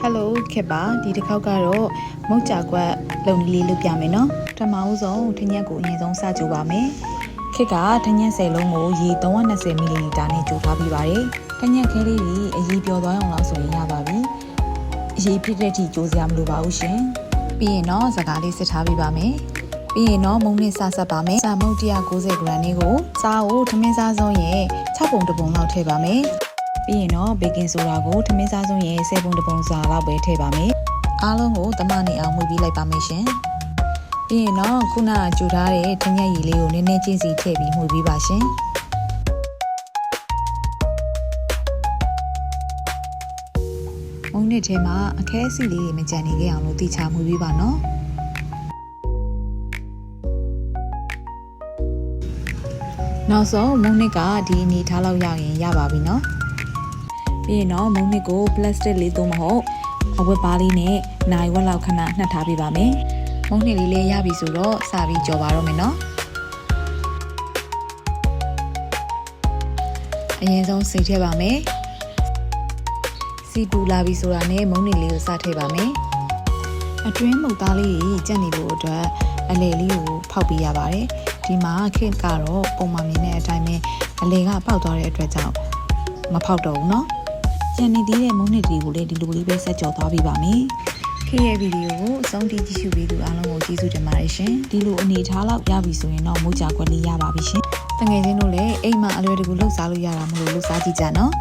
Hello ခေပါဒီတစ်ခေါက်ကတော့မုတ်ကြကွက်လုံနီလေးလုပ်ပြမယ်နော်ပထမဦးဆုံးထညက်ကိုအရင်ဆုံးစကြိုပါမယ်ခေကထညက်10လုံးကိုရေ320 ml နဲ့ကြိုထားပြီးပါတယ်ထညက်ခဲလေးကြီးအရေးပြောသွားအောင်လို့ဆိုရင်ရပါပြီအရေးဖြစ်တဲ့အထိကြိုးစရာမလိုပါဘူးရှင်ပြီးရင်တော့စကားလေးစစ်ထားပေးပါမယ်ပြီးရင်တော့မုံနဲ့စဆက်ပါမယ်စာမုတ်190 gram လေးကိုစားကိုထမင်းစားဆုံးရဲ့6ပုံ1ပုံလောက်ထည့်ပါမယ်ပြီးရင်တော့ဘေကင်ဆိုဒါကိုထမင်းစားဆုံးရဲ့10ပုံ1ပုံစာလောက်ပဲထည့်ပါမယ်အားလုံးကိုသမနေအောင်မှီပြီးလိုက်ပါမယ်ရှင်ပြီးရင်တော့ခုနကကြိုထားတဲ့ထညက်ရည်လေးကိုနည်းနည်းချင်းစီထည့်ပြီးမှီပြီးပါရှင်မုံနဲ့ထဲမှာအခဲအစီလေးတွေမကြံနေခဲ့အောင်လို့တိချမှီပြီးပါနော်နောက်ဆုံးမုံနစ်ကဒီအနေထားလောက်ရရင်ရပါပြီနော်ပြီးရင်တော့မုံနစ်ကိုပလတ်စတစ်လေးသုံးမဟုတ်အဝတ်ပါးလေးနဲ့နိုင်ဝက်လောက်ခဏနှက်ထားပေးပါမယ်မုံနစ်လေးလည်းရပြီဆိုတော့စပြီးကြော်ပါတော့မယ်နော်အရင်ဆုံးစိတ်ထည့်ပါမယ်စီပူလာပြီဆိုတာနဲ့မုံနစ်လေးကိုစထည့်ပါမယ်အတွင်းမုတ်သားလေးကြီးကြက်နေဖို့အတွက်အလေလေးကိုဖောက်ပေးရပါတယ်ဒီမှာခေတ်ကတော့ပုံမှန်မြင်တဲ့အတိုင်းပဲအလေကပေါက်သွားတဲ့အတွက်ကြောင့်မဖောက်တော့ဘူးเนาะကြံနေသေးတဲ့မုံနစ်တွေကိုလည်းဒီလိုလေးပဲဆက်ကြော်သွားပေးပါမယ်ခေတ်ရဲ့ဗီဒီယိုကိုအဆုံးထိကြည့်ရှုပေးသူအားလုံးကိုကျေးဇူးတင်ပါတယ်ရှင်ဒီလိုအနေထားလောက်ရပြီဆိုရင်တော့မိုးကြခွက်လေးရပါပြီရှင်တငယ်ချင်းတို့လည်းအိမ်မှာအလွယ်တကူလှုပ်ရှားလို့ရတာမလို့လှုပ်ရှားကြည့်ကြနော်